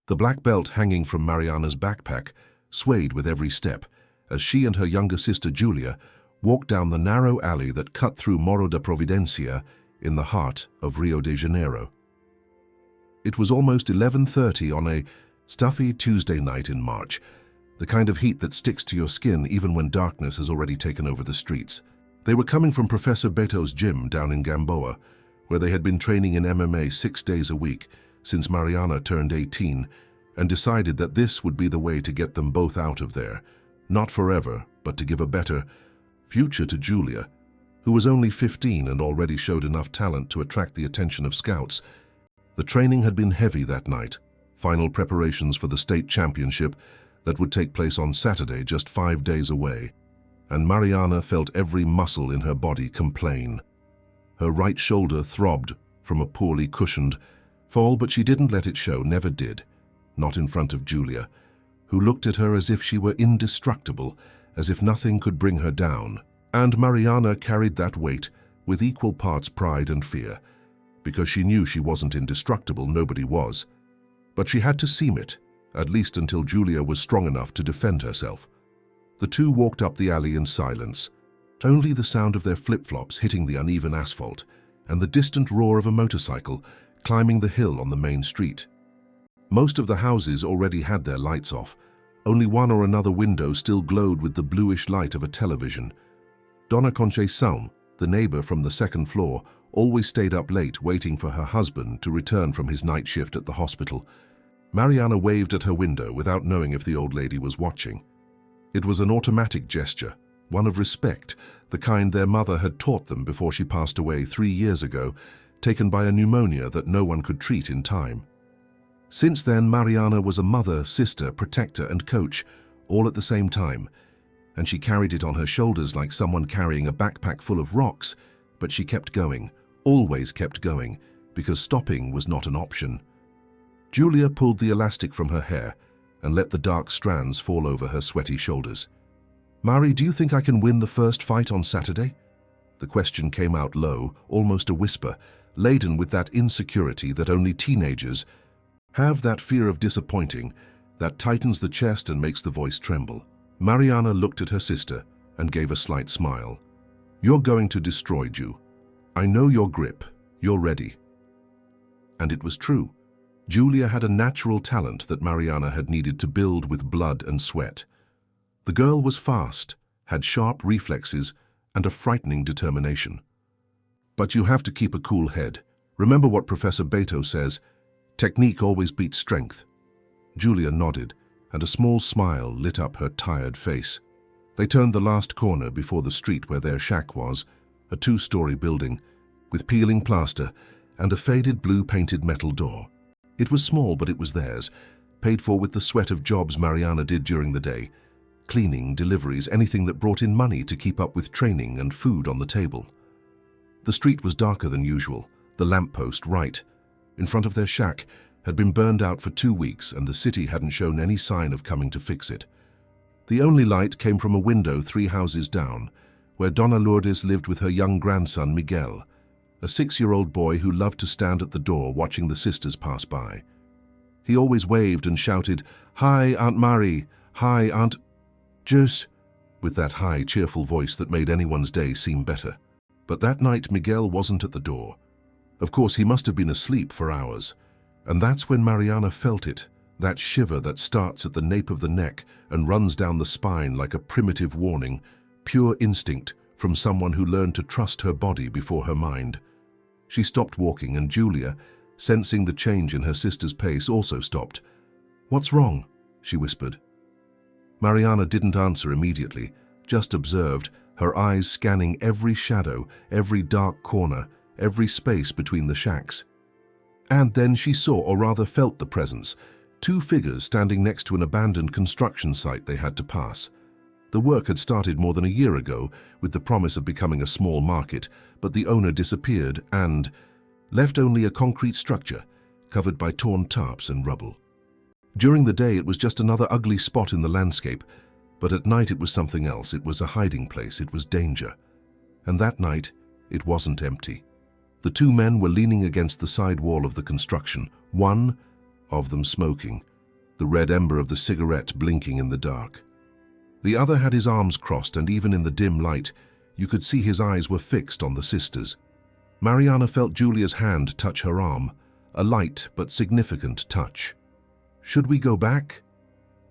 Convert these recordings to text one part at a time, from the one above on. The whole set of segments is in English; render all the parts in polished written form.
The black belt hanging from Mariana's backpack swayed with every step as she and her younger sister Julia walked down the narrow alley that cut through Morro da Providencia in the heart of Rio de Janeiro. It was almost 11:30 on a stuffy Tuesday night in March, the kind of heat that sticks to your skin even when darkness has already taken over the streets. They were coming from Professor Beto's gym down in Gamboa, where they had been training in MMA 6 days a week since Mariana turned 18, and decided that this would be the way to get them both out of there, not forever, but to give a better future to Julia, who was only 15 and already showed enough talent to attract the attention of scouts. The training had been heavy that night, final preparations for the state championship that would take place on Saturday, just 5 days away, and Mariana felt every muscle in her body complain. Her right shoulder throbbed from a poorly cushioned fall, but she didn't let it show, never did, not in front of Julia, who looked at her as if she were indestructible, as if nothing could bring her down. And Mariana carried that weight with equal parts pride and fear, because she knew she wasn't indestructible, nobody was. But she had to seem it, at least until Julia was strong enough to defend herself. The two walked up the alley in silence, only the sound of their flip-flops hitting the uneven asphalt and the distant roar of a motorcycle climbing the hill on the main street. Most of the houses already had their lights off. Only one or another window still glowed with the bluish light of a television. Donna Concheição, the neighbor from the second floor, always stayed up late waiting for her husband to return from his night shift at the hospital. Mariana waved at her window without knowing if the old lady was watching. It was an automatic gesture, one of respect, the kind their mother had taught them before she passed away 3 years ago, taken by a pneumonia that no one could treat in time. Since then, Mariana was a mother, sister, protector, and coach, all at the same time, and she carried it on her shoulders like someone carrying a backpack full of rocks, but she kept going, always kept going, because stopping was not an option. Julia pulled the elastic from her hair and let the dark strands fall over her sweaty shoulders. "Mari, do you think I can win the first fight on Saturday?" The question came out low, almost a whisper, laden with that insecurity that only teenagers have, that fear of disappointing that tightens the chest and makes the voice tremble. Mariana looked at her sister and gave a slight smile. "You're going to destroy Ju. I know your grip. You're ready." And it was true. Julia had a natural talent that Mariana had needed to build with blood and sweat. The girl was fast, had sharp reflexes, and a frightening determination. But you have to keep a cool head. Remember what Professor Beto says, technique always beats strength. Julia nodded, and a small smile lit up her tired face. They turned the last corner before the street where their shack was, a 2-story building, with peeling plaster and a faded blue-painted metal door. It was small, but it was theirs, paid for with the sweat of jobs Mariana did during the day. Cleaning, deliveries, anything that brought in money to keep up with training and food on the table. The street was darker than usual, the lamppost right in front of their shack had been burned out for 2 weeks, and the city hadn't shown any sign of coming to fix it. The only light came from a window 3 houses down, where Donna Lourdes lived with her young grandson Miguel, a 6-year-old boy who loved to stand at the door watching the sisters pass by. He always waved and shouted, "Hi, Aunt Mari! Hi, Aunt Jus," with that high, cheerful voice that made anyone's day seem better. But that night Miguel wasn't at the door. Of course, he must have been asleep for hours. And that's when Mariana felt it, that shiver that starts at the nape of the neck and runs down the spine like a primitive warning, pure instinct from someone who learned to trust her body before her mind. She stopped walking, and Julia, sensing the change in her sister's pace, also stopped. "What's wrong?" she whispered. Mariana didn't answer immediately, just observed, her eyes scanning every shadow, every dark corner, every space between the shacks. And then she saw, or rather felt, the presence, 2 figures standing next to an abandoned construction site they had to pass. The work had started more than a year ago, with the promise of becoming a small market, but the owner disappeared and left only a concrete structure, covered by torn tarps and rubble. During the day it was just another ugly spot in the landscape, but at night it was something else. It was a hiding place, it was danger. And that night, it wasn't empty. The 2 men were leaning against the side wall of the construction, one of them smoking, the red ember of the cigarette blinking in the dark. The other had his arms crossed, and even in the dim light, you could see his eyes were fixed on the sisters. Mariana felt Julia's hand touch her arm, a light but significant touch. Should we go back?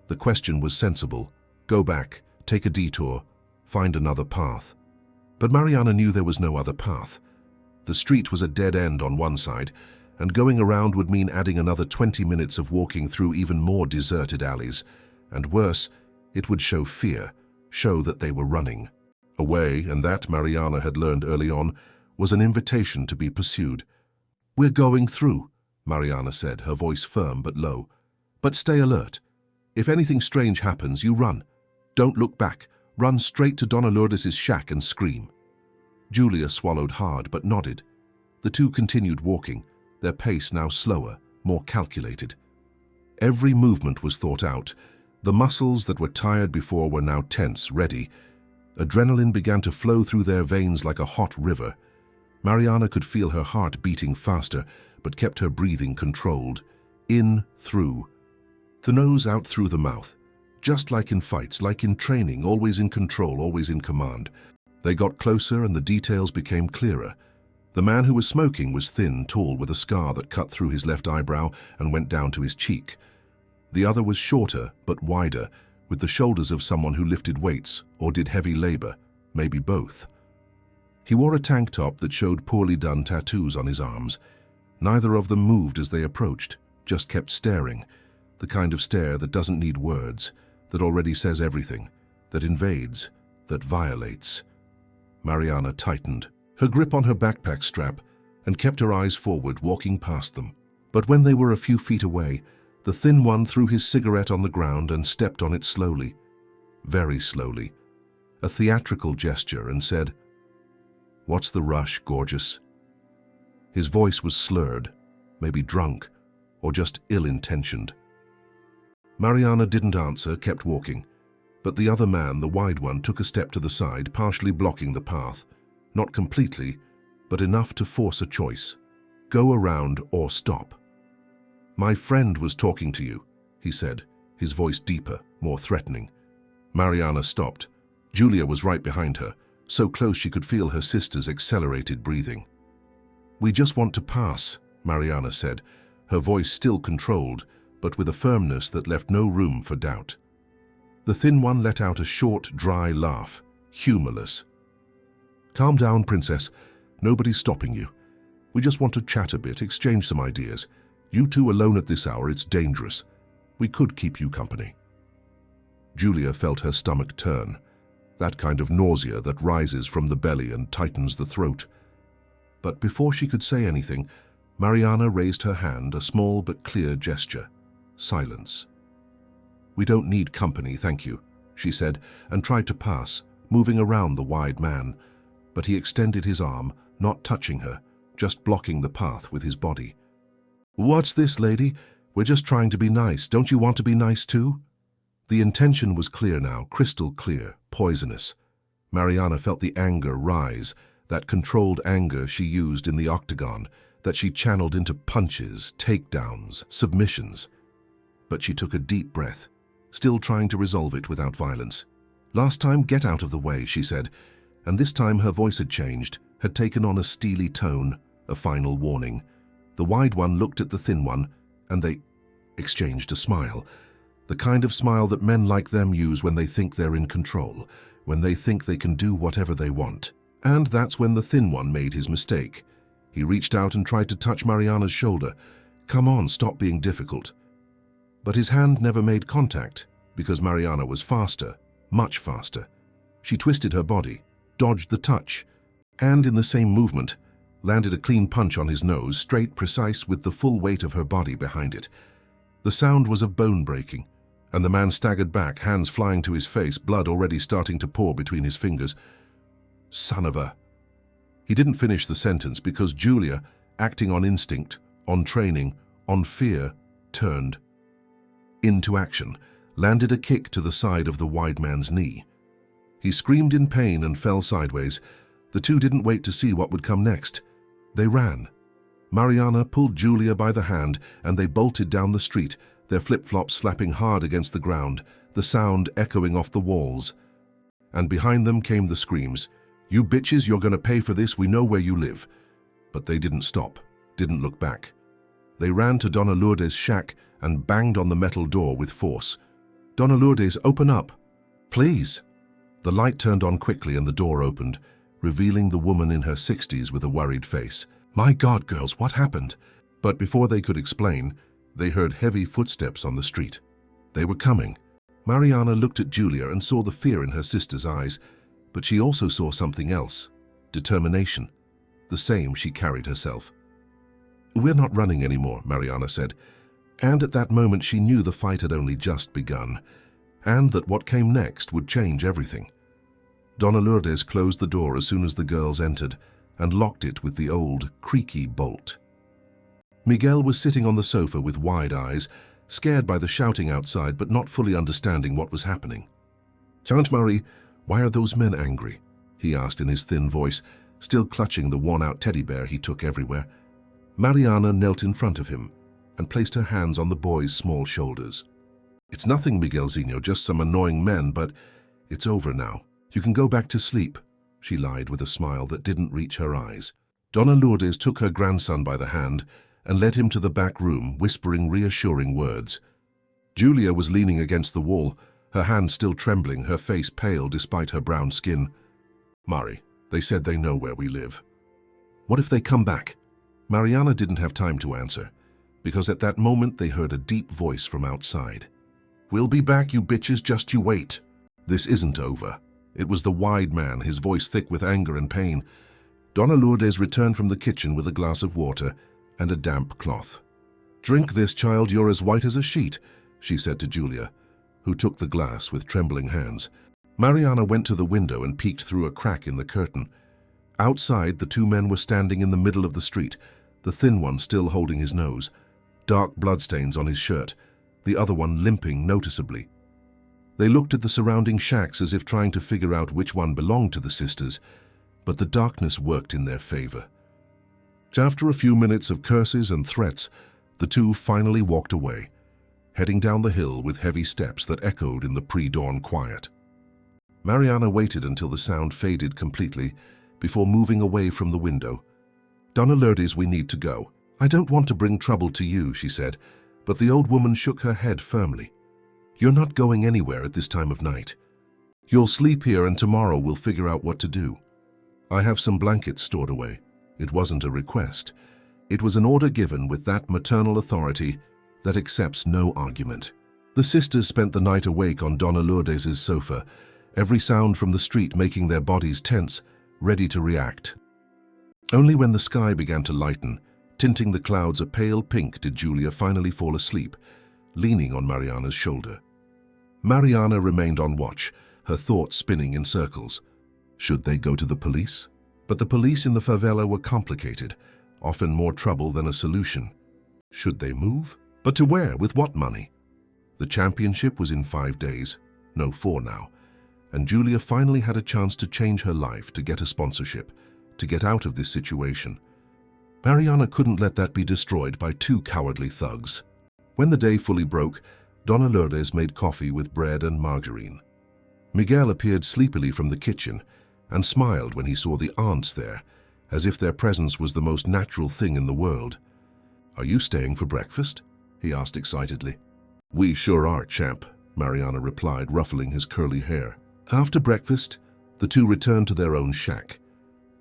The question was sensible. Go back, take a detour, find another path. But Mariana knew there was no other path. The street was a dead end on one side, and going around would mean adding another 20 minutes of walking through even more deserted alleys. And worse, it would show fear, show that they were running. Away, and that, Mariana had learned early on, was an invitation to be pursued. "We're going through," Mariana said, her voice firm but low. "But stay alert. If anything strange happens, you run. Don't look back. Run straight to Donna Lourdes's shack and scream." Julia swallowed hard but nodded. The two continued walking, their pace now slower, more calculated. Every movement was thought out. The muscles that were tired before were now tense, ready. Adrenaline began to flow through their veins like a hot river. Mariana could feel her heart beating faster, but kept her breathing controlled. In, through. The nose out through the mouth. Just like in fights, like in training, always in control, always in command. They got closer and the details became clearer. The man who was smoking was thin, tall, with a scar that cut through his left eyebrow and went down to his cheek. The other was shorter, but wider, with the shoulders of someone who lifted weights or did heavy labor, maybe both. He wore a tank top that showed poorly done tattoos on his arms. Neither of them moved as they approached, just kept staring. The kind of stare that doesn't need words, that already says everything, that invades, that violates. Mariana tightened, her grip on her backpack strap, and kept her eyes forward, walking past them. But when they were a few feet away, the thin one threw his cigarette on the ground and stepped on it slowly, very slowly, a theatrical gesture, and said, "What's the rush, gorgeous?" His voice was slurred, maybe drunk, or just ill-intentioned. Mariana didn't answer, kept walking, but the other man, the wide one, took a step to the side, partially blocking the path. Not completely, but enough to force a choice. Go around or stop. "My friend was talking to you," he said, his voice deeper, more threatening. Mariana stopped. Julia was right behind her, so close she could feel her sister's accelerated breathing. "We just want to pass," Mariana said, her voice still controlled, but with a firmness that left no room for doubt. The thin one let out a short, dry laugh, humorless. "Calm down, princess. Nobody's stopping you. We just want to chat a bit, exchange some ideas. You two alone at this hour, it's dangerous. We could keep you company." Julia felt her stomach turn, that kind of nausea that rises from the belly and tightens the throat. But before she could say anything, Mariana raised her hand, a small but clear gesture. Silence. "We don't need company, thank you," she said, and tried to pass, moving around the wide man. But he extended his arm, not touching her, just blocking the path with his body. "What's this, lady? We're just trying to be nice. Don't you want to be nice too?" The intention was clear now, crystal clear, poisonous. Mariana felt the anger rise, that controlled anger she used in the octagon, that she channeled into punches, takedowns, submissions. But she took a deep breath, still trying to resolve it without violence. "Last time, get out of the way," she said, and this time her voice had changed, had taken on a steely tone, a final warning. The wide one looked at the thin one, and they exchanged a smile, the kind of smile that men like them use when they think they're in control, when they think they can do whatever they want. And that's when the thin one made his mistake. He reached out and tried to touch Mariana's shoulder. "Come on, stop being difficult." But his hand never made contact, because Mariana was faster, much faster. She twisted her body, dodged the touch, and in the same movement, landed a clean punch on his nose, straight, precise, with the full weight of her body behind it. The sound was of bone breaking, and the man staggered back, hands flying to his face, blood already starting to pour between his fingers. "Son of a..." He didn't finish the sentence because Julia, acting on instinct, on training, on fear, turned into action, landed a kick to the side of the wide man's knee. He screamed in pain and fell sideways. The two didn't wait to see what would come next. They ran. Mariana pulled Julia by the hand and they bolted down the street, their flip-flops slapping hard against the ground, the sound echoing off the walls. And behind them came the screams, "You bitches, you're gonna pay for this, we know where you live." But they didn't stop, didn't look back. They ran to Donna Lourdes' shack and banged on the metal door with force. "Donna Lourdes, open up! Please!" The light turned on quickly and the door opened, revealing the woman in her 60s with a worried face. "My God, girls, what happened?" But before they could explain, they heard heavy footsteps on the street. They were coming. Mariana looked at Julia and saw the fear in her sister's eyes, but she also saw something else, determination, the same she carried herself. "We're not running anymore," Mariana said, and at that moment she knew the fight had only just begun, and that what came next would change everything. Donna Lourdes closed the door as soon as the girls entered and locked it with the old, creaky bolt. Miguel was sitting on the sofa with wide eyes, scared by the shouting outside but not fully understanding what was happening. "Aunt Marie, why are those men angry?" he asked in his thin voice, still clutching the worn-out teddy bear he took everywhere. Mariana knelt in front of him and placed her hands on the boy's small shoulders. "It's nothing, Miguelzinho, just some annoying men, but it's over now. You can go back to sleep," she lied with a smile that didn't reach her eyes. Donna Lourdes took her grandson by the hand and led him to the back room, whispering reassuring words. Julia was leaning against the wall, her hands still trembling, her face pale despite her brown skin. "Mari, they said they know where we live." "What if they come back?" Mariana didn't have time to answer, because at that moment they heard a deep voice from outside. "We'll be back, you bitches, just you wait." This isn't over. It was the wide man, his voice thick with anger and pain. Donna Lourdes returned from the kitchen with a glass of water and a damp cloth. "Drink this, child, you're as white as a sheet," she said to Julia, who took the glass with trembling hands. Mariana went to the window and peeked through a crack in the curtain. Outside, the two men were standing in the middle of the street, the thin one still holding his nose, dark bloodstains on his shirt, the other one limping noticeably. They looked at the surrounding shacks as if trying to figure out which one belonged to the sisters, but the darkness worked in their favor. After a few minutes of curses and threats, the two finally walked away, heading down the hill with heavy steps that echoed in the pre-dawn quiet. Mariana waited until the sound faded completely before moving away from the window. "Donna Lourdes, we need to go. I don't want to bring trouble to you," she said, but the old woman shook her head firmly. "You're not going anywhere at this time of night. You'll sleep here and tomorrow we'll figure out what to do. I have some blankets stored away." It wasn't a request. It was an order given with that maternal authority that accepts no argument. The sisters spent the night awake on Donna Lourdes' sofa, every sound from the street making their bodies tense, ready to react. Only when the sky began to lighten, tinting the clouds a pale pink, did Julia finally fall asleep, leaning on Mariana's shoulder. Mariana remained on watch, her thoughts spinning in circles. Should they go to the police? But the police in the favela were complicated, often more trouble than a solution. Should they move? But to where? With what money? The championship was in 5 days, no 4 now, and Julia finally had a chance to change her life, to get a sponsorship, to get out of this situation. Mariana couldn't let that be destroyed by 2 cowardly thugs. When the day fully broke, Donna Lourdes made coffee with bread and margarine. Miguel appeared sleepily from the kitchen and smiled when he saw the aunts there, as if their presence was the most natural thing in the world. "Are you staying for breakfast?" he asked excitedly. "We sure are, champ," Mariana replied, ruffling his curly hair. After breakfast, the two returned to their own shack.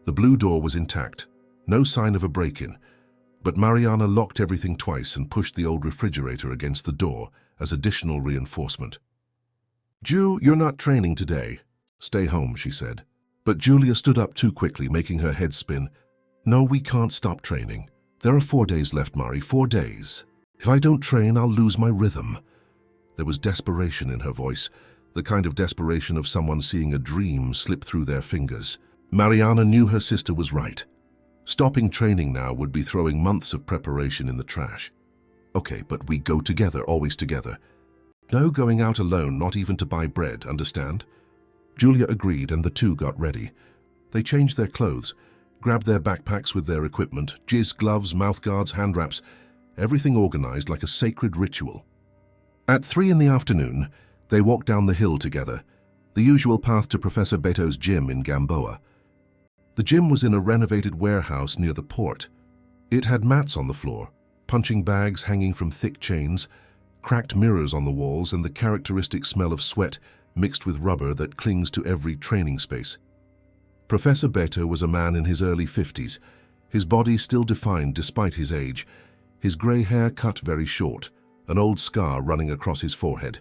The blue door was intact, no sign of a break-in, but Mariana locked everything twice and pushed the old refrigerator against the door as additional reinforcement. "Ju, you're not training today. Stay home," she said. But Julia stood up too quickly, making her head spin. "No, we can't stop training. There are 4 days left, Mari, 4 days. If I don't train, I'll lose my rhythm." There was desperation in her voice, the kind of desperation of someone seeing a dream slip through their fingers. Mariana knew her sister was right. Stopping training now would be throwing months of preparation in the trash. "Okay, but we go together, always together. No going out alone, not even to buy bread, understand?" Julia agreed, and the two got ready. They changed their clothes, grabbed their backpacks with their equipment, jizz, gloves, mouthguards, hand wraps, everything organized like a sacred ritual. At 3 in the afternoon, they walked down the hill together, the usual path to Professor Beto's gym in Gamboa. The gym was in a renovated warehouse near the port. It had mats on the floor, punching bags hanging from thick chains, cracked mirrors on the walls, and the characteristic smell of sweat mixed with rubber that clings to every training space. Professor Beto was a man in his early 50s, his body still defined despite his age, his grey hair cut very short, an old scar running across his forehead.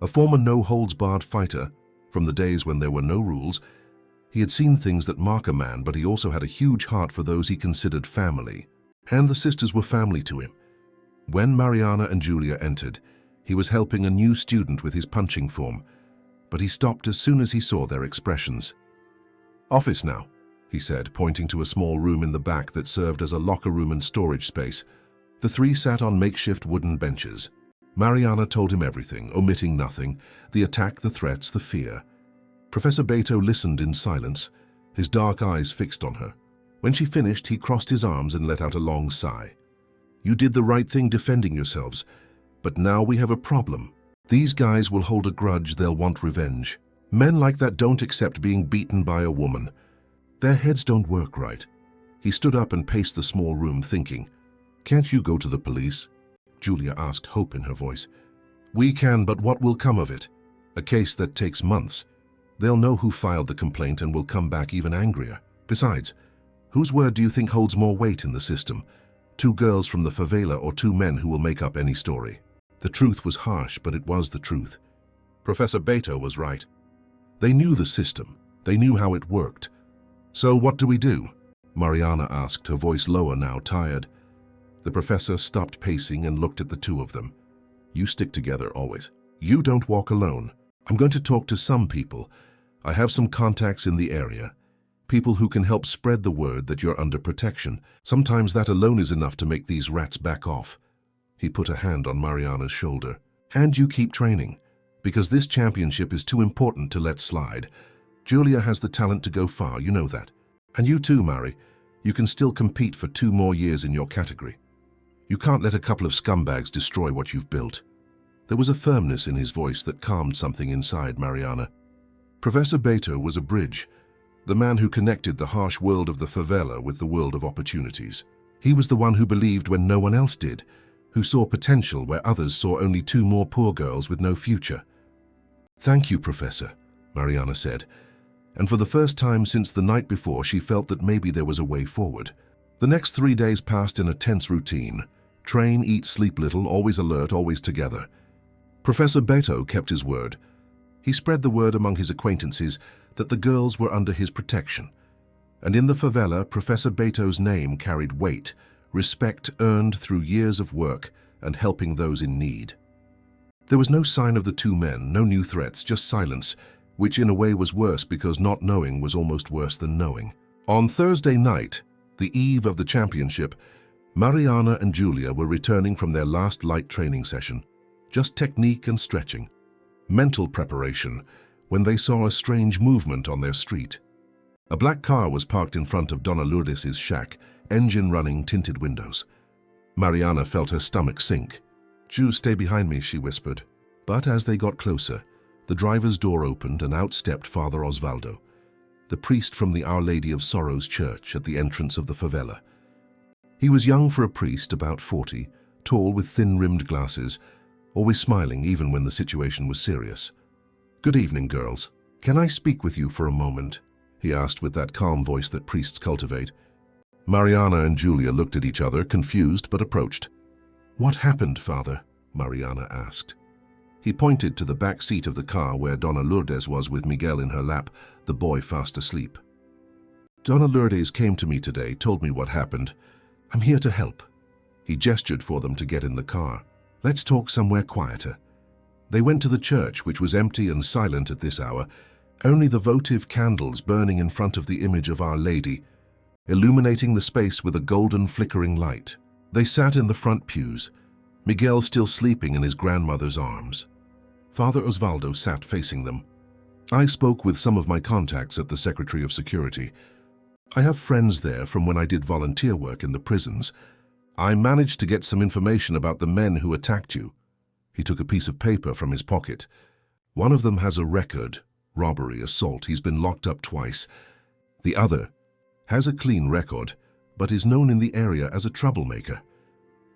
A former no-holds-barred fighter, from the days when there were no rules, he had seen things that mark a man, but he also had a huge heart for those he considered family. And the sisters were family to him. When Mariana and Julia entered, he was helping a new student with his punching form, but he stopped as soon as he saw their expressions. "Office now," he said, pointing to a small room in the back that served as a locker room and storage space. The three sat on makeshift wooden benches. Mariana told him everything, omitting nothing: the attack, the threats, the fear. Professor Beto listened in silence, his dark eyes fixed on her. When she finished, he crossed his arms and let out a long sigh. "You did the right thing defending yourselves, but now we have a problem. These guys will hold a grudge, they'll want revenge. Men like that don't accept being beaten by a woman. Their heads don't work right." He stood up and paced the small room, thinking. "Can't you go to the police?" Julia asked, hope in her voice. "We can, but what will come of it? A case that takes months. They'll know who filed the complaint and will come back even angrier. Besides, whose word do you think holds more weight in the system? 2 girls from the favela or 2 men who will make up any story?" The truth was harsh, but it was the truth. Professor Beto was right. They knew the system. They knew how it worked. "So what do we do?" Mariana asked, her voice lower now, tired. The professor stopped pacing and looked at the two of them. "You stick together always. You don't walk alone. I'm going to talk to some people. I have some contacts in the area. People who can help spread the word that you're under protection. Sometimes that alone is enough to make these rats back off." He put a hand on Mariana's shoulder. "And you keep training, because this championship is too important to let slide. Julia has the talent to go far, you know that. And you too, Mari. You can still compete for 2 more years in your category. You can't let a couple of scumbags destroy what you've built." There was a firmness in his voice that calmed something inside Mariana. Professor Beto was a bridge, the man who connected the harsh world of the favela with the world of opportunities. He was the one who believed when no one else did, who saw potential where others saw only 2 more poor girls with no future. "Thank you, Professor," Mariana said, and for the first time since the night before, she felt that maybe there was a way forward. The next 3 days passed in a tense routine. Train, eat, sleep little, always alert, always together. Professor Beto kept his word. He spread the word among his acquaintances that the girls were under his protection. And in the favela, Professor Beto's name carried weight, respect earned through years of work and helping those in need. There was no sign of the 2 men, no new threats, just silence, which in a way was worse because not knowing was almost worse than knowing. On Thursday night, the eve of the championship, Mariana and Julia were returning from their last light training session. Just technique and stretching. Mental preparation, when they saw a strange movement on their street. A black car was parked in front of Donna Lourdes's shack, engine running, tinted windows. Mariana felt her stomach sink. "Ju, stay behind me," she whispered. But as they got closer, the driver's door opened and out stepped Father Osvaldo, the priest from the Our Lady of Sorrows church at the entrance of the favela. He was young for a priest, about 40, tall with thin-rimmed glasses, always smiling even when the situation was serious. "Good evening, girls. Can I speak with you for a moment?" he asked with that calm voice that priests cultivate. Mariana and Julia looked at each other, confused, but approached. "What happened, Father?" Mariana asked. He pointed to the back seat of the car where Donna Lourdes was with Miguel in her lap, the boy fast asleep. "Donna Lourdes came to me today, told me what happened. I'm here to help." He gestured for them to get in the car. "Let's talk somewhere quieter." They went to the church, which was empty and silent at this hour, only the votive candles burning in front of the image of Our Lady, illuminating the space with a golden flickering light. They sat in the front pews, Miguel still sleeping in his grandmother's arms. Father Osvaldo sat facing them. "I spoke with some of my contacts at the Secretary of Security. I have friends there from when I did volunteer work in the prisons. I managed to get some information about the men who attacked you." He took a piece of paper from his pocket. One of them has a record, robbery, assault. He's been locked up twice. The other has a clean record, but is known in the area as a troublemaker.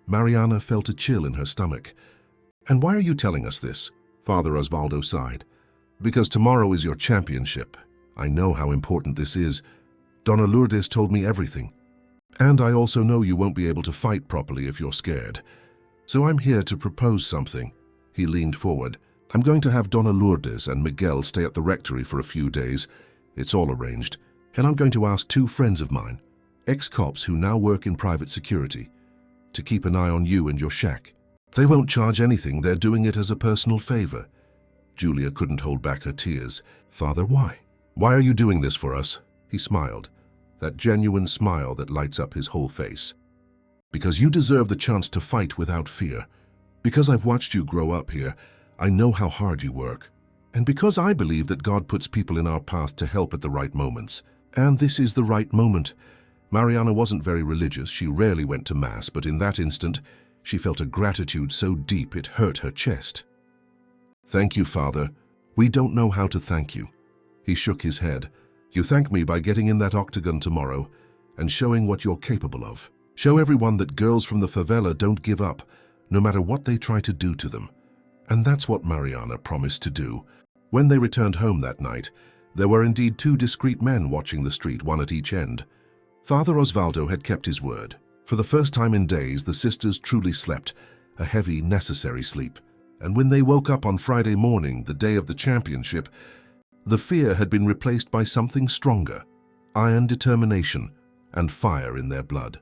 Mariana felt a chill in her stomach. "And why are you telling us this?" Father Osvaldo sighed. "Because tomorrow is your championship. I know how important this is. Donna Lourdes told me everything. And I also know you won't be able to fight properly if you're scared. So I'm here to propose something." He leaned forward. "I'm going to have Donna Lourdes and Miguel stay at the rectory for a few days. It's all arranged. And I'm going to ask 2 friends of mine, ex-cops who now work in private security, to keep an eye on you and your shack. They won't charge anything. They're doing it as a personal favor." Julia couldn't hold back her tears. "Father, why? Why are you doing this for us?" He smiled, that genuine smile that lights up his whole face. "Because you deserve the chance to fight without fear. Because I've watched you grow up here, I know how hard you work. And because I believe that God puts people in our path to help at the right moments. And this is the right moment." Mariana wasn't very religious. She rarely went to Mass, but in that instant, she felt a gratitude so deep it hurt her chest. "Thank you, Father. We don't know how to thank you." He shook his head. "You thank me by getting in that octagon tomorrow and showing what you're capable of. Show everyone that girls from the favela don't give up, no matter what they try to do to them." And that's what Mariana promised to do. When they returned home that night, there were indeed 2 discreet men watching the street, one at each end. Father Osvaldo had kept his word. For the first time in days, the sisters truly slept, a heavy, necessary sleep. And when they woke up on Friday morning, the day of the championship, the fear had been replaced by something stronger, iron determination and fire in their blood.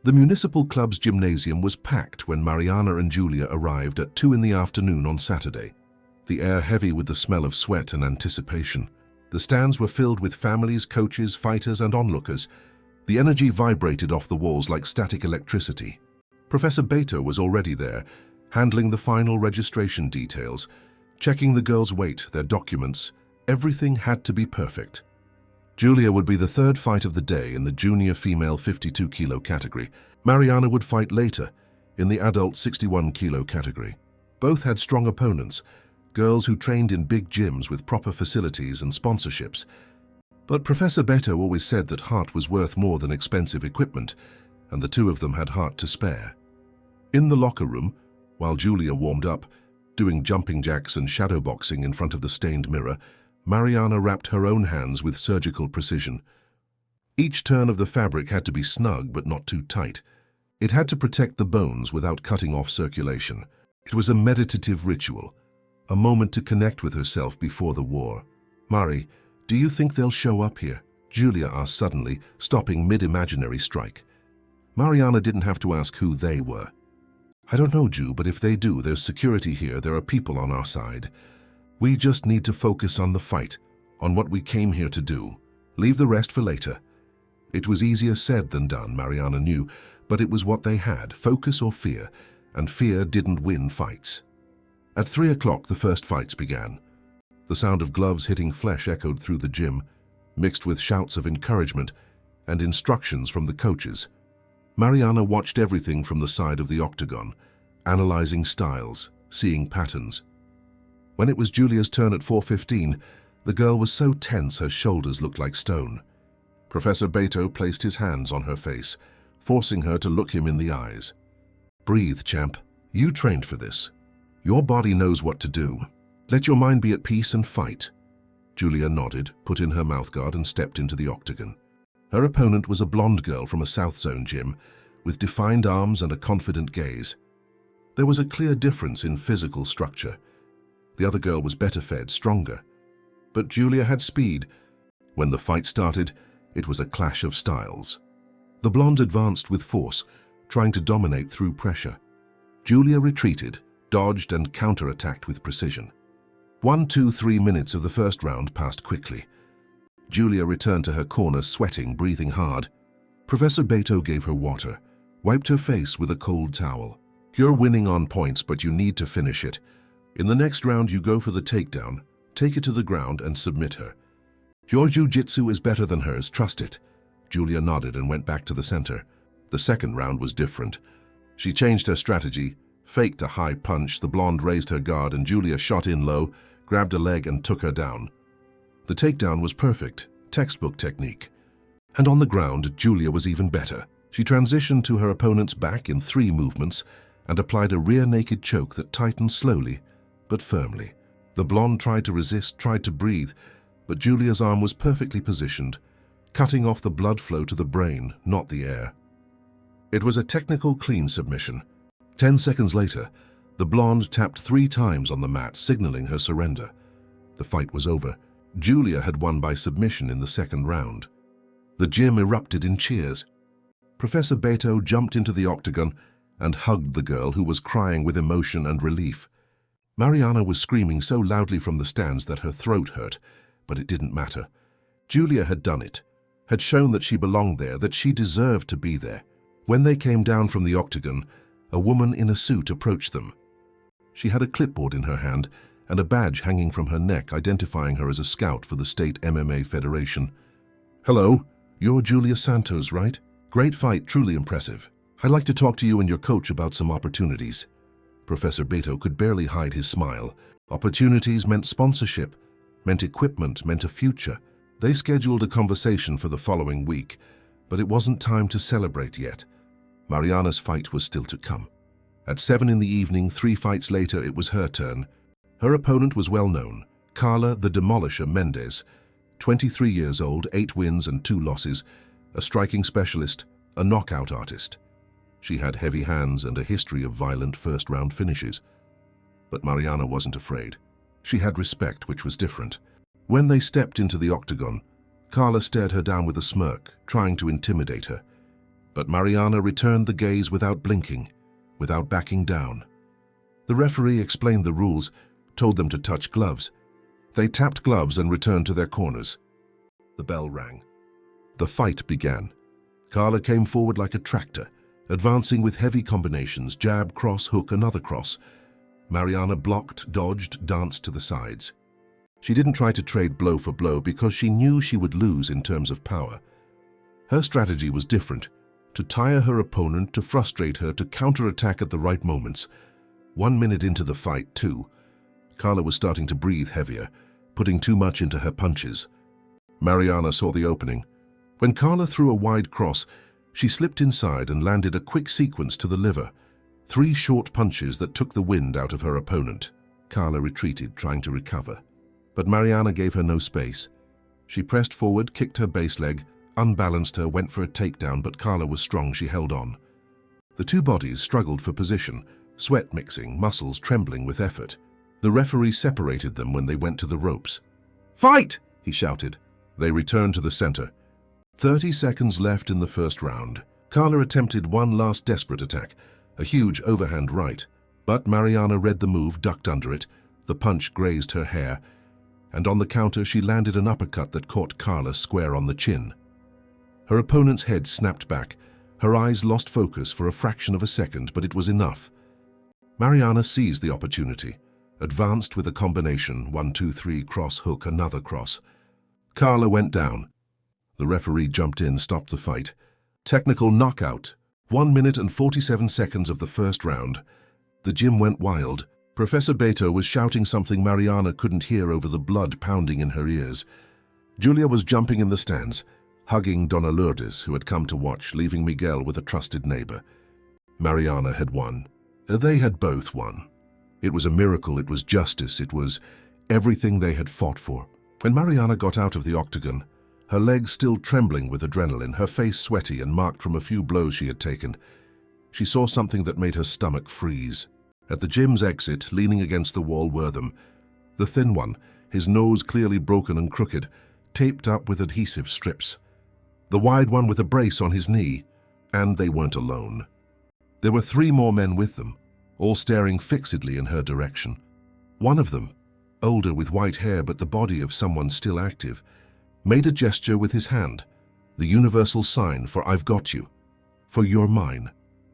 The municipal club's gymnasium was packed when Mariana and Julia arrived at 2 in the afternoon on Saturday, the air heavy with the smell of sweat and anticipation. The stands were filled with families, coaches, fighters, and onlookers. The energy vibrated off the walls like static electricity. Professor Beto was already there, handling the final registration details, checking the girls' weight, their documents. Everything had to be perfect. Julia would be the 3rd fight of the day in the junior female 52-kilo category. Mariana would fight later in the adult 61-kilo category. Both had strong opponents, girls who trained in big gyms with proper facilities and sponsorships. But Professor Beto always said that heart was worth more than expensive equipment, and the 2 of them had heart to spare. In the locker room, while Julia warmed up, doing jumping jacks and shadow boxing in front of the stained mirror, Mariana wrapped her own hands with surgical precision. Each turn of the fabric had to be snug but not too tight. It had to protect the bones without cutting off circulation. It was a meditative ritual, a moment to connect with herself before the war. "Mari, do you think they'll show up here?" Julia asked suddenly, stopping mid-imaginary strike. Mariana didn't have to ask who they were. "I don't know, Ju, but if they do, there's security here, there are people on our side. We just need to focus on the fight, on what we came here to do. Leave the rest for later." It was easier said than done, Mariana knew, but it was what they had, focus or fear, and fear didn't win fights. At 3 o'clock, the first fights began. The sound of gloves hitting flesh echoed through the gym, mixed with shouts of encouragement and instructions from the coaches. Mariana watched everything from the side of the octagon, analyzing styles, seeing patterns. When it was Julia's turn at 4:15, the girl was so tense her shoulders looked like stone. Professor Beto placed his hands on her face, forcing her to look him in the eyes. "Breathe, champ. You trained for this. Your body knows what to do. Let your mind be at peace and fight." Julia nodded, put in her mouthguard and stepped into the octagon. Her opponent was a blonde girl from a South Zone gym, with defined arms and a confident gaze. There was a clear difference in physical structure. The other girl was better fed, stronger. But Julia had speed. When the fight started, it was a clash of styles. The blonde advanced with force, trying to dominate through pressure. Julia retreated, dodged and counterattacked with precision. 1, 2, 3 minutes of the first round passed quickly. Julia returned to her corner, sweating, breathing hard. Professor Beto gave her water, wiped her face with a cold towel. "You're winning on points, but you need to finish it. In the next round, you go for the takedown, take it to the ground and submit her. Your jiu-jitsu is better than hers, trust it." Julia nodded and went back to the center. The second round was different. She changed her strategy, Faked a high punch, the blonde raised her guard and Julia shot in low, grabbed a leg and took her down. The takedown was perfect, textbook technique. And on the ground, Julia was even better. She transitioned to her opponent's back in 3 movements and applied a rear naked choke that tightened slowly but firmly. The blonde tried to resist, tried to breathe, but Julia's arm was perfectly positioned, cutting off the blood flow to the brain, not the air. It was a technical, clean submission. 10 seconds later, the blonde tapped 3 times on the mat, signaling her surrender. The fight was over. Julia had won by submission in the 2nd round. The gym erupted in cheers. Professor Beto jumped into the octagon and hugged the girl, who was crying with emotion and relief. Mariana was screaming so loudly from the stands that her throat hurt, but it didn't matter. Julia had done it, had shown that she belonged there, that she deserved to be there. When they came down from the octagon, a woman in a suit approached them. She had a clipboard in her hand and a badge hanging from her neck identifying her as a scout for the state MMA Federation. "Hello, you're Julia Santos, right? Great fight, truly impressive. I'd like to talk to you and your coach about some opportunities." Professor Beto could barely hide his smile. Opportunities meant sponsorship, meant equipment, meant a future. They scheduled a conversation for the following week, but it wasn't time to celebrate yet. Mariana's fight was still to come. At 7 in the evening, 3 fights later, it was her turn. Her opponent was well known, Carla the Demolisher Mendez, 23 years old, 8 wins and 2 losses, a striking specialist, a knockout artist. She had heavy hands and a history of violent first-round finishes. But Mariana wasn't afraid. She had respect, which was different. When they stepped into the octagon, Carla stared her down with a smirk, trying to intimidate her. But Mariana returned the gaze without blinking, without backing down. The referee explained the rules, told them to touch gloves. They tapped gloves and returned to their corners. The bell rang. The fight began. Carla came forward like a tractor, advancing with heavy combinations, jab, cross, hook, another cross. Mariana blocked, dodged, danced to the sides. She didn't try to trade blow for blow because she knew she would lose in terms of power. Her strategy was different: to tire her opponent, to frustrate her, to counterattack at the right moments. 1 minute into the fight, too, Carla was starting to breathe heavier, putting too much into her punches. Mariana saw the opening. When Carla threw a wide cross, she slipped inside and landed a quick sequence to the liver. 3 short punches that took the wind out of her opponent. Carla retreated, trying to recover. But Mariana gave her no space. She pressed forward, kicked her base leg, unbalanced her, went for a takedown, but Carla was strong. She held on. The 2 bodies struggled for position, sweat mixing, muscles trembling with effort. The referee separated them when they went to the ropes. "Fight!" he shouted. They returned to the center. 30 seconds left in the first round. Carla attempted one last desperate attack, a huge overhand right. But Mariana read the move, ducked under it. The punch grazed her hair, and on the counter she landed an uppercut that caught Carla square on the chin. Her opponent's head snapped back. Her eyes lost focus for a fraction of a second, but it was enough. Mariana seized the opportunity, advanced with a combination, 1, 2, 3, cross, hook, another cross. Carla went down. The referee jumped in, stopped the fight. Technical knockout. 1 minute and 47 seconds of the first round. The gym went wild. Professor Beto was shouting something Mariana couldn't hear over the blood pounding in her ears. Julia was jumping in the stands, hugging Donna Lourdes, who had come to watch, leaving Miguel with a trusted neighbor. Mariana had won. They had both won. It was a miracle, it was justice, it was everything they had fought for. When Mariana got out of the octagon, her legs still trembling with adrenaline, her face sweaty and marked from a few blows she had taken, she saw something that made her stomach freeze. At the gym's exit, leaning against the wall, were them. The thin one, his nose clearly broken and crooked, taped up with adhesive strips. The wide one with a brace on his knee, and they weren't alone. There were 3 more men with them, all staring fixedly in her direction. One of them, older with white hair but the body of someone still active, made a gesture with his hand, the universal sign for "I've got you," for "you're mine."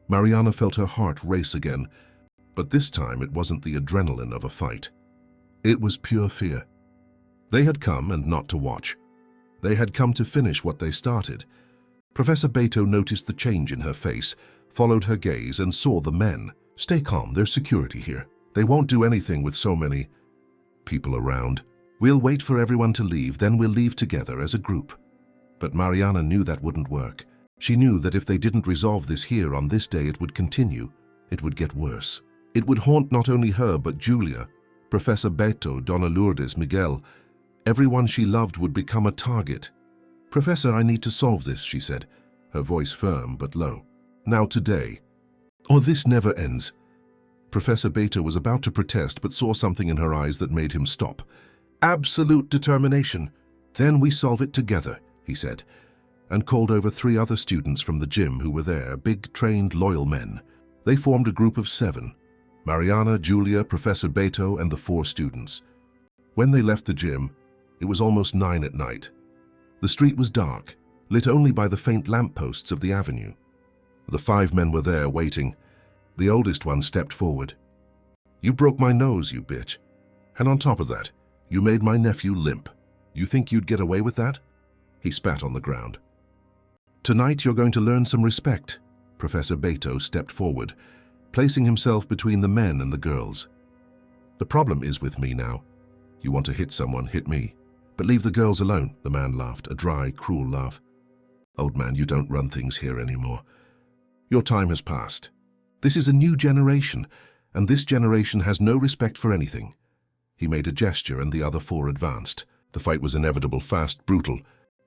Mariana felt her heart race again, but this time it wasn't the adrenaline of a fight. It was pure fear. They had come, and not to watch. They had come to finish what they started. Professor Beto noticed the change in her face, followed her gaze, and saw the men. Stay calm, there's security here. They won't do anything with so many people around. We'll wait for everyone to leave, then we'll leave together as a group. But Mariana knew that wouldn't work. She knew that if they didn't resolve this here on this day, it would continue. It would get worse. It would haunt not only her, but Julia, Professor Beto, Donna Lourdes, Miguel. Everyone she loved would become a target. "Professor, I need to solve this," she said, her voice firm but low. "Now today, or this never ends." Professor Beto was about to protest but saw something in her eyes that made him stop. "Absolute determination. Then we solve it together," he said, and called over 3 other students from the gym who were there, big, trained, loyal men. They formed a group of 7. Mariana, Julia, Professor Beto, and the 4 students. When they left the gym, it was almost 9 at night. The street was dark, lit only by the faint lampposts of the avenue. The 5 men were there, waiting. The oldest one stepped forward. "You broke my nose, you bitch. And on top of that, you made my nephew limp. You think you'd get away with that?" He spat on the ground. "Tonight you're going to learn some respect." Professor Beto stepped forward, placing himself between the men and the girls. "The problem is with me now. You want to hit someone, hit me. But leave the girls alone," the man laughed, a dry, cruel laugh. "Old man, you don't run things here anymore. Your time has passed. This is a new generation, and this generation has no respect for anything." He made a gesture and the other 4 advanced. The fight was inevitable, fast, brutal.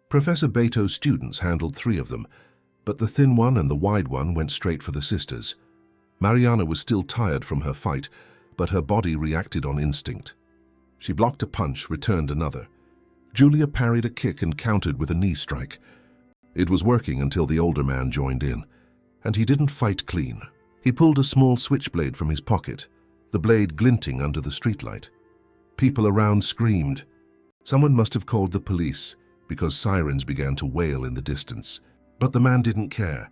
Professor Beto's students handled 3 of them, but the thin one and the wide one went straight for the sisters. Mariana was still tired from her fight, but her body reacted on instinct. She blocked a punch, returned another. Julia parried a kick and countered with a knee strike. It was working until the older man joined in, and he didn't fight clean. He pulled a small switchblade from his pocket, the blade glinting under the streetlight. People around screamed. Someone must have called the police, because sirens began to wail in the distance. But the man didn't care.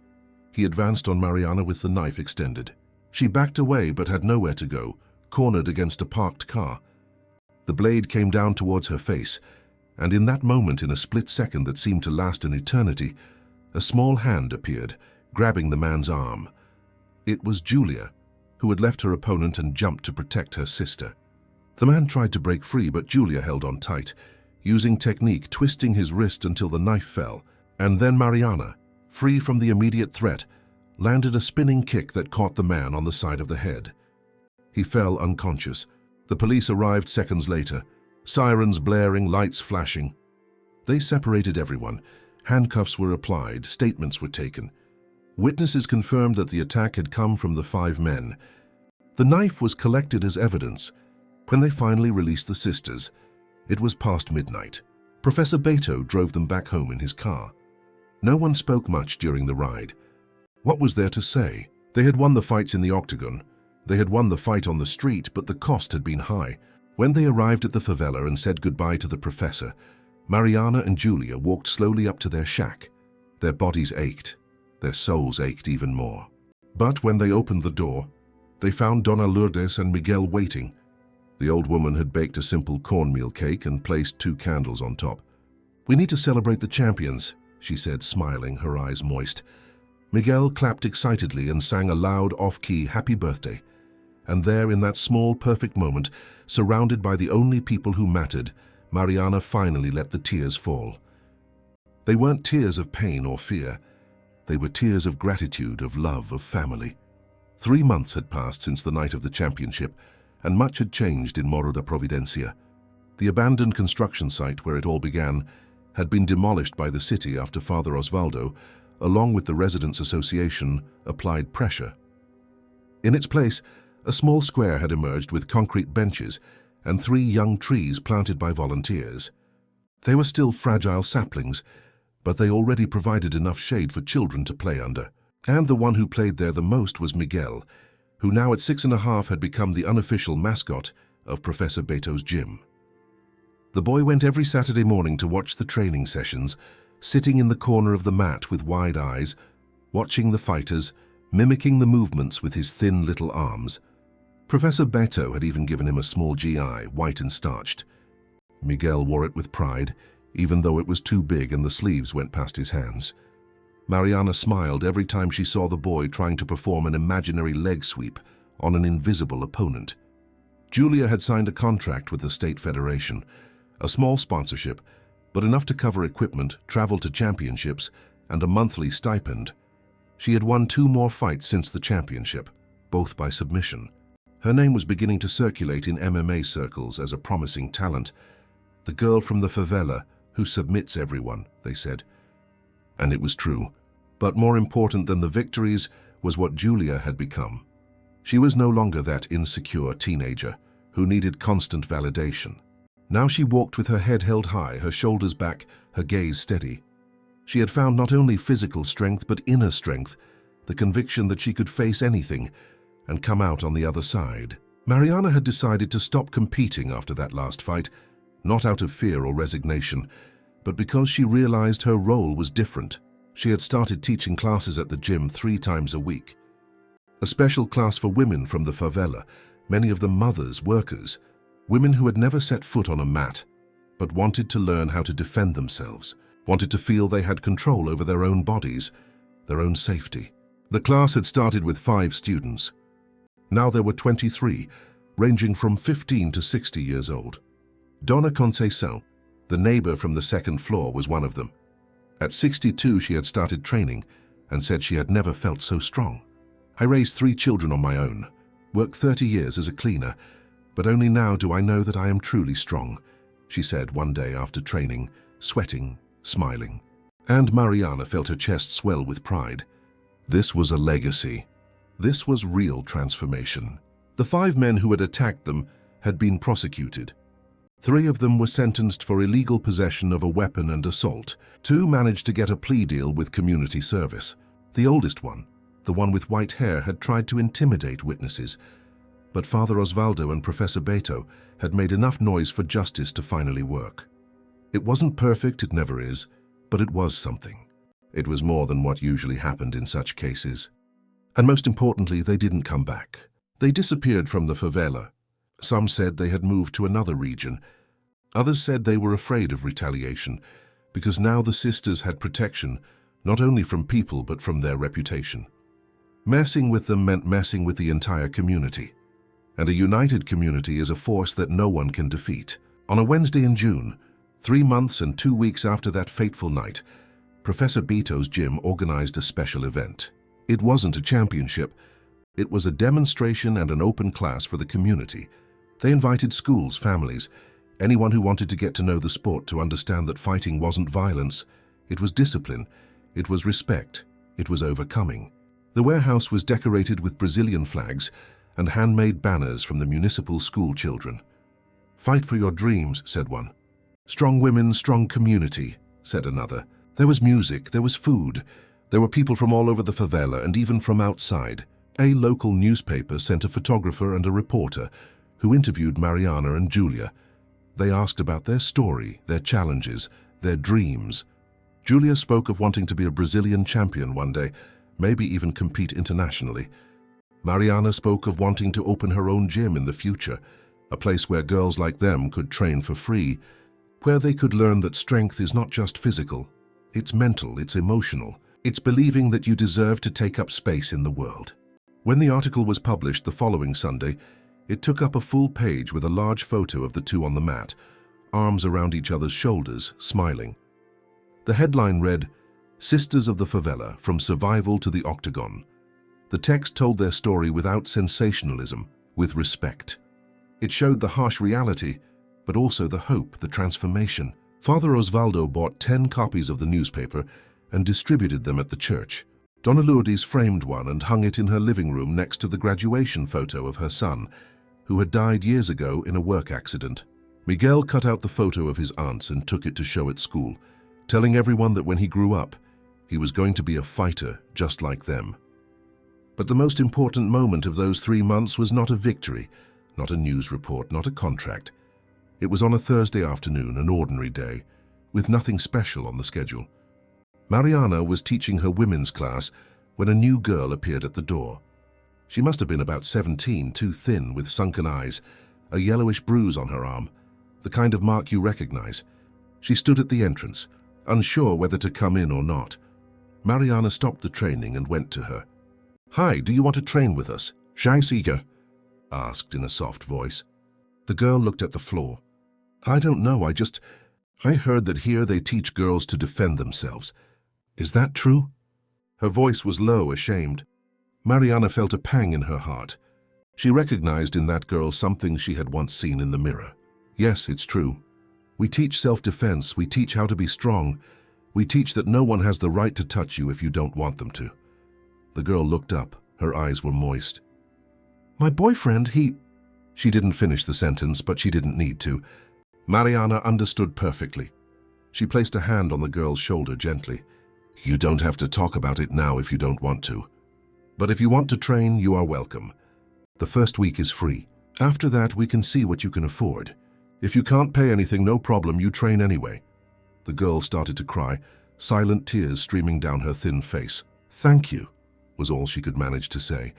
He advanced on Mariana with the knife extended. She backed away but had nowhere to go, cornered against a parked car. The blade came down towards her face, and in that moment, in a split second that seemed to last an eternity, a small hand appeared, grabbing the man's arm. It was Julia, who had left her opponent and jumped to protect her sister. The man tried to break free, but Julia held on tight, using technique, twisting his wrist until the knife fell. And then Mariana, free from the immediate threat, landed a spinning kick that caught the man on the side of the head. He fell unconscious. The police arrived seconds later, sirens blaring, lights flashing. They separated everyone. Handcuffs were applied, statements were taken. Witnesses confirmed that the attack had come from the 5 men. The knife was collected as evidence. When they finally released the sisters, it was past midnight. Professor Beto drove them back home in his car. No one spoke much during the ride. What was there to say? They had won the fights in the octagon. They had won the fight on the street, but the cost had been high. When they arrived at the favela and said goodbye to the professor, Mariana and Julia walked slowly up to their shack. Their bodies ached. Their souls ached even more. But when they opened the door, they found Donna Lourdes and Miguel waiting. The old woman had baked a simple cornmeal cake and placed 2 candles on top. "We need to celebrate the champions," she said, smiling, her eyes moist. Miguel clapped excitedly and sang a loud, off-key happy birthday. And there, in that small, perfect moment, surrounded by the only people who mattered, Mariana finally let the tears fall. They weren't tears of pain or fear. They were tears of gratitude, of love, of family. 3 months had passed since the night of the championship, and much had changed in Morro da Providencia. The abandoned construction site where it all began had been demolished by the city after Father Osvaldo, along with the Residents' Association, applied pressure. In its place, a small square had emerged with concrete benches and 3 young trees planted by volunteers. They were still fragile saplings, but they already provided enough shade for children to play under. And the one who played there the most was Miguel, who now at 6½ had become the unofficial mascot of Professor Beto's gym. The boy went every Saturday morning to watch the training sessions, sitting in the corner of the mat with wide eyes, watching the fighters, mimicking the movements with his thin little arms. Professor Beto had even given him a small GI, white and starched. Miguel wore it with pride, even though it was too big and the sleeves went past his hands. Mariana smiled every time she saw the boy trying to perform an imaginary leg sweep on an invisible opponent. Julia had signed a contract with the state federation, a small sponsorship, but enough to cover equipment, travel to championships, and a monthly stipend. She had won 2 more fights since the championship, both by submission. Her name was beginning to circulate in MMA circles as a promising talent. The girl from the favela who submits everyone, they said. And it was true. But more important than the victories was what Julia had become. She was no longer that insecure teenager who needed constant validation. Now she walked with her head held high, her shoulders back, her gaze steady. She had found not only physical strength but inner strength, the conviction that she could face anything and come out on the other side. Mariana had decided to stop competing after that last fight, not out of fear or resignation, but because she realized her role was different. She had started teaching classes at the gym 3 times a week. A special class for women from the favela, many of them mothers, workers, women who had never set foot on a mat, but wanted to learn how to defend themselves, wanted to feel they had control over their own bodies, their own safety. The class had started with 5 students. Now there were 23, ranging from 15 to 60 years old. Donna Conceição, the neighbor from the 2nd floor, was one of them. At 62, she had started training and said she had never felt so strong. I raised 3 children on my own, worked 30 years as a cleaner, but only now do I know that I am truly strong, she said one day after training, sweating, smiling. And Mariana felt her chest swell with pride. This was a legacy. This was real transformation. The 5 men who had attacked them had been prosecuted. 3 of them were sentenced for illegal possession of a weapon and assault. 2 managed to get a plea deal with community service. The oldest one, the one with white hair, had tried to intimidate witnesses, but Father Osvaldo and Professor Beto had made enough noise for justice to finally work. It wasn't perfect, it never is, but it was something. It was more than what usually happened in such cases. And most importantly, they didn't come back. They disappeared from the favela. Some said they had moved to another region. Others said they were afraid of retaliation, because now the sisters had protection, not only from people but from their reputation. Messing with them meant messing with the entire community. And a united community is a force that no one can defeat. On a Wednesday in June, 3 months and 2 weeks after that fateful night, Professor Beto's gym organized a special event. It wasn't a championship. It was a demonstration and an open class for the community. They invited schools, families, anyone who wanted to get to know the sport, to understand that fighting wasn't violence. It was discipline. It was respect. It was overcoming. The warehouse was decorated with Brazilian flags and handmade banners from the municipal school children. "Fight for your dreams," said one. "Strong women, strong community," said another. There was music, there was food. There were people from all over the favela and even from outside. A local newspaper sent a photographer and a reporter who interviewed Mariana and Julia. They asked about their story, their challenges, their dreams. Julia spoke of wanting to be a Brazilian champion one day, maybe even compete internationally. Mariana spoke of wanting to open her own gym in the future, a place where girls like them could train for free, where they could learn that strength is not just physical, it's mental, it's emotional. It's believing that you deserve to take up space in the world. When the article was published the following Sunday, it took up a full page with a large photo of the 2 on the mat, arms around each other's shoulders, smiling. The headline read, "Sisters of the Favela, from Survival to the Octagon." The text told their story without sensationalism, with respect. It showed the harsh reality, but also the hope, the transformation. Father Osvaldo bought 10 copies of the newspaper and distributed them at the church. Donna Lourdes framed one and hung it in her living room next to the graduation photo of her son, who had died years ago in a work accident. Miguel cut out the photo of his aunts and took it to show at school, telling everyone that when he grew up, he was going to be a fighter just like them. But the most important moment of those 3 months was not a victory, not a news report, not a contract. It was on a Thursday afternoon, an ordinary day, with nothing special on the schedule. Mariana was teaching her women's class when a new girl appeared at the door. She must have been about 17, too thin, with sunken eyes, a yellowish bruise on her arm, the kind of mark you recognize. She stood at the entrance, unsure whether to come in or not. Mariana stopped the training and went to her. "Hi, do you want to train with us?" Scheisiger? Asked in a soft voice. The girl looked at the floor. I don't know, I heard that here they teach girls to defend themselves. Is that true? Her voice was low, ashamed. Mariana felt a pang in her heart. She recognized in that girl something she had once seen in the mirror. Yes, it's true. We teach self-defense, we teach how to be strong. We teach that no one has the right to touch you if you don't want them to. The girl looked up. Her eyes were moist. My boyfriend, She didn't finish the sentence, but she didn't need to. Mariana understood perfectly. She placed a hand on the girl's shoulder gently. You don't have to talk about it now if you don't want to. But if you want to train, you are welcome. The first week is free. After that, we can see what you can afford. If you can't pay anything, no problem, you train anyway. The girl started to cry, silent tears streaming down her thin face. Thank you, was all she could manage to say.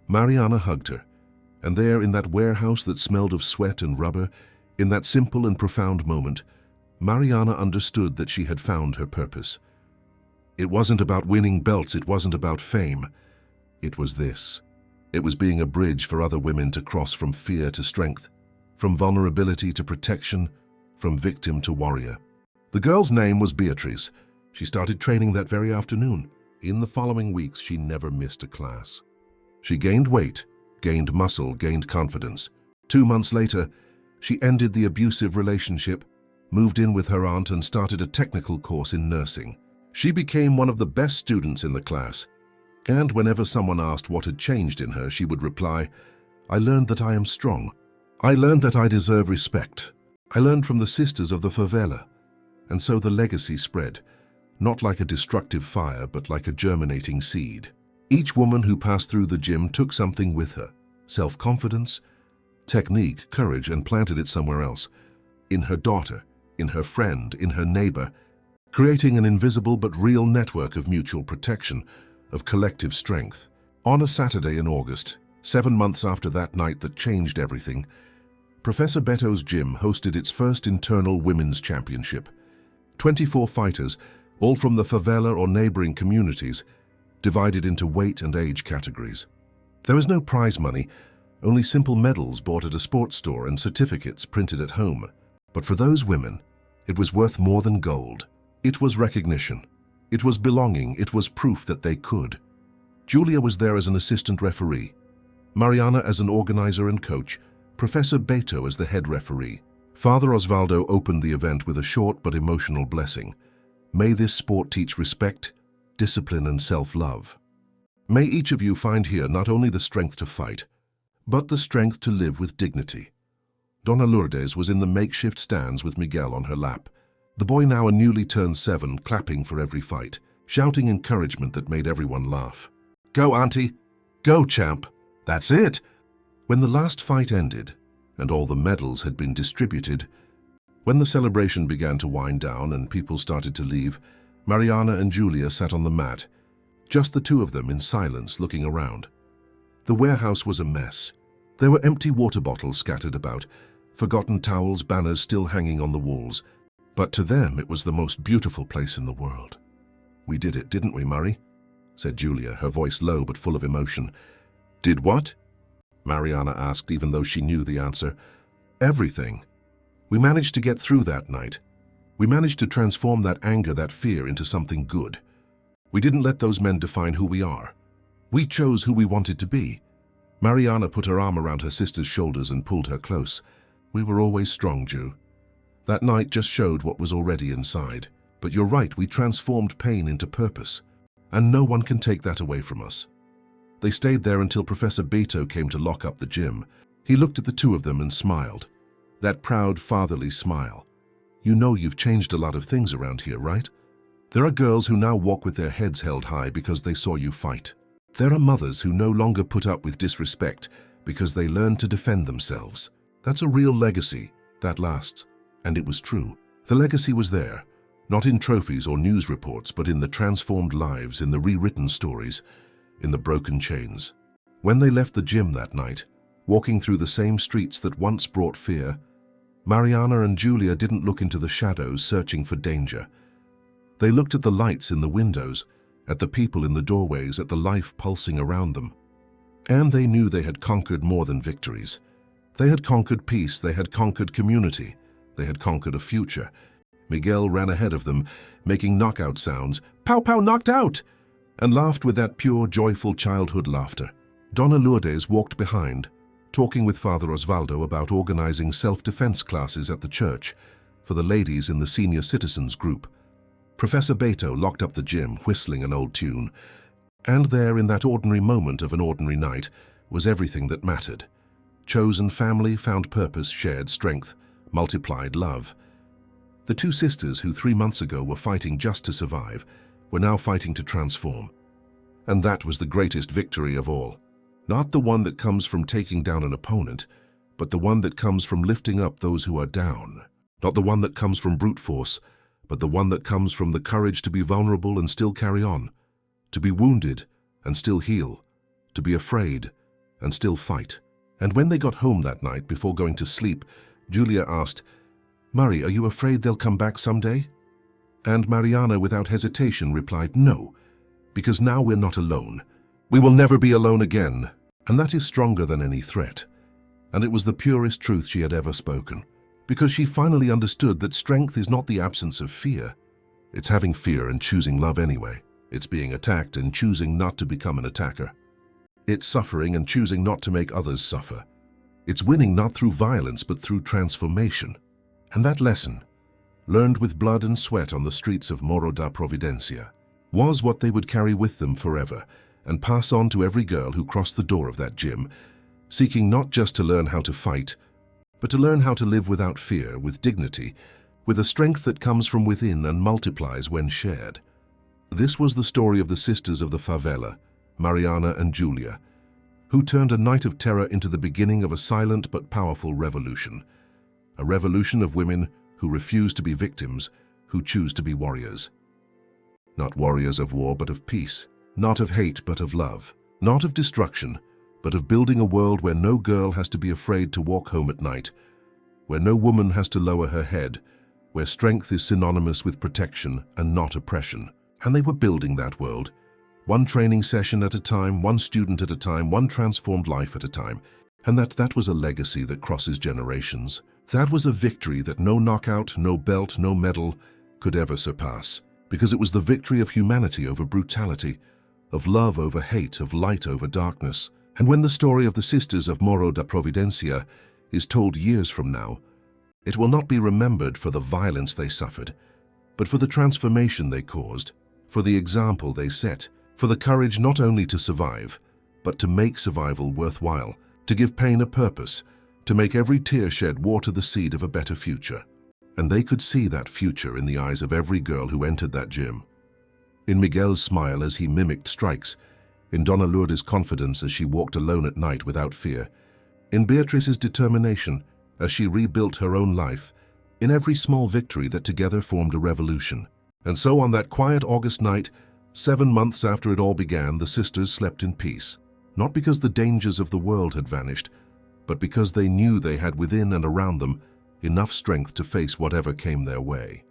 Mariana hugged her, and there in that warehouse that smelled of sweat and rubber, in that simple and profound moment, Mariana understood that she had found her purpose. It wasn't about winning belts, it wasn't about fame. It was this. It was being a bridge for other women to cross from fear to strength, from vulnerability to protection, from victim to warrior. The girl's name was Beatrice. She started training that very afternoon. In the following weeks, she never missed a class. She gained weight, gained muscle, gained confidence. 2 months later, she ended the abusive relationship, moved in with her aunt and started a technical course in nursing. She became one of the best students in the class. And whenever someone asked what had changed in her, she would reply, I learned that I am strong. I learned that I deserve respect. I learned from the sisters of the favela. And so the legacy spread, not like a destructive fire, but like a germinating seed. Each woman who passed through the gym took something with her, self-confidence, technique, courage, and planted it somewhere else, in her daughter, in her friend, in her neighbor, creating an invisible but real network of mutual protection, of collective strength. On a Saturday in August, 7 months after that night that changed everything, Professor Beto's gym hosted its first internal women's championship. 24 fighters, all from the favela or neighboring communities, divided into weight and age categories. There was no prize money, only simple medals bought at a sports store and certificates printed at home. But for those women, it was worth more than gold. It was recognition. It was belonging. It was proof that they could. Julia was there as an assistant referee, Mariana as an organizer and coach, Professor Beto as the head referee. Father Osvaldo opened the event with a short but emotional blessing. May this sport teach respect, discipline, and self-love. May each of you find here not only the strength to fight, but the strength to live with dignity. Donna Lourdes was in the makeshift stands with Miguel on her lap. The boy, now a newly turned 7, clapping for every fight, shouting encouragement that made everyone laugh. Go, Auntie! Go, champ! That's it! When the last fight ended, and all the medals had been distributed, when the celebration began to wind down and people started to leave, Mariana and Julia sat on the mat, just the two of them in silence looking around. The warehouse was a mess. There were empty water bottles scattered about, forgotten towels, banners still hanging on the walls. But to them, it was the most beautiful place in the world. We did it, didn't we, Murray? Said Julia, her voice low but full of emotion. Did what? Mariana asked, even though she knew the answer. Everything. We managed to get through that night. We managed to transform that anger, that fear, into something good. We didn't let those men define who we are. We chose who we wanted to be. Mariana put her arm around her sister's shoulders and pulled her close. We were always strong, Ju. That night just showed what was already inside. But you're right, we transformed pain into purpose. And no one can take that away from us. They stayed there until Professor Beto came to lock up the gym. He looked at the two of them and smiled. That proud, fatherly smile. You know you've changed a lot of things around here, right? There are girls who now walk with their heads held high because they saw you fight. There are mothers who no longer put up with disrespect because they learned to defend themselves. That's a real legacy that lasts. And it was true. The legacy was there, not in trophies or news reports, but in the transformed lives, in the rewritten stories, in the broken chains. When they left the gym that night, walking through the same streets that once brought fear, Mariana and Julia didn't look into the shadows searching for danger. They looked at the lights in the windows, at the people in the doorways, at the life pulsing around them. And they knew they had conquered more than victories. They had conquered peace, they had conquered community, they had conquered a future. Miguel ran ahead of them, making knockout sounds, "Pow pow, knocked out!" and laughed with that pure, joyful childhood laughter. Donna Lourdes walked behind, talking with Father Osvaldo about organizing self-defense classes at the church for the ladies in the senior citizens group. Professor Beto locked up the gym, whistling an old tune. And there, in that ordinary moment of an ordinary night, was everything that mattered. Chosen family, found purpose, shared strength, multiplied love. The two sisters who 3 months ago were fighting just to survive were now fighting to transform. And that was the greatest victory of all. Not the one that comes from taking down an opponent, but the one that comes from lifting up those who are down. Not the one that comes from brute force, but the one that comes from the courage to be vulnerable and still carry on, to be wounded and still heal, to be afraid and still fight. And when they got home that night before going to sleep, Julia asked, "Mari, are you afraid they'll come back someday?" And Mariana, without hesitation, replied, "No, because now we're not alone. We will never be alone again." And that is stronger than any threat. And it was the purest truth she had ever spoken, because she finally understood that strength is not the absence of fear. It's having fear and choosing love anyway. It's being attacked and choosing not to become an attacker. It's suffering and choosing not to make others suffer. It's winning not through violence but through transformation. And that lesson, learned with blood and sweat on the streets of Morro da Providencia, was what they would carry with them forever and pass on to every girl who crossed the door of that gym, seeking not just to learn how to fight, but to learn how to live without fear, with dignity, with a strength that comes from within and multiplies when shared. This was the story of the sisters of the favela, Mariana and Julia, who turned a night of terror into the beginning of a silent but powerful revolution. A revolution of women who refuse to be victims, who choose to be warriors. Not warriors of war but of peace, not of hate but of love, not of destruction, but of building a world where no girl has to be afraid to walk home at night, where no woman has to lower her head, where strength is synonymous with protection and not oppression. And they were building that world, one training session at a time, one student at a time, one transformed life at a time. And that was a legacy that crosses generations. That was a victory that no knockout, no belt, no medal could ever surpass, because it was the victory of humanity over brutality, of love over hate, of light over darkness. And when the story of the sisters of Morro da Providencia is told years from now, it will not be remembered for the violence they suffered, but for the transformation they caused, for the example they set, for the courage not only to survive, but to make survival worthwhile, to give pain a purpose, to make every tear shed water the seed of a better future. And they could see that future in the eyes of every girl who entered that gym. In Miguel's smile as he mimicked strikes, in Donna Lourdes' confidence as she walked alone at night without fear, in Beatrice's determination as she rebuilt her own life, in every small victory that together formed a revolution. And so on that quiet August night, 7 months after it all began, the sisters slept in peace, not because the dangers of the world had vanished, but because they knew they had within and around them enough strength to face whatever came their way.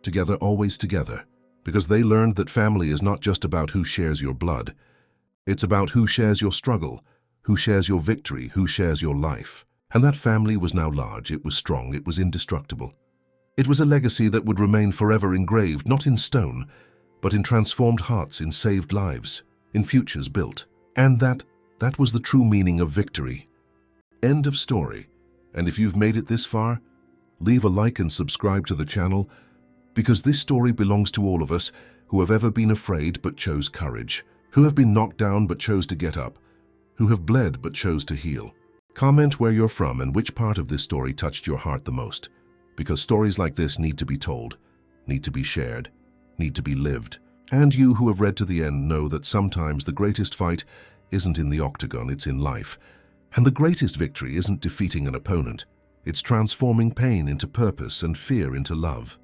Together, always together, because they learned that family is not just about who shares your blood. It's about who shares your struggle, who shares your victory, who shares your life. And that family was now large, it was strong, it was indestructible. It was a legacy that would remain forever engraved, not in stone, but in transformed hearts, in saved lives, in futures built. And that was the true meaning of victory. End of story. And if you've made it this far, leave a like and subscribe to the channel, because this story belongs to all of us who have ever been afraid but chose courage, who have been knocked down but chose to get up, who have bled but chose to heal. Comment where you're from and which part of this story touched your heart the most, because stories like this need to be told, need to be shared, need to be lived. And you who have read to the end know that sometimes the greatest fight isn't in the octagon, it's in life. And the greatest victory isn't defeating an opponent, it's transforming pain into purpose and fear into love.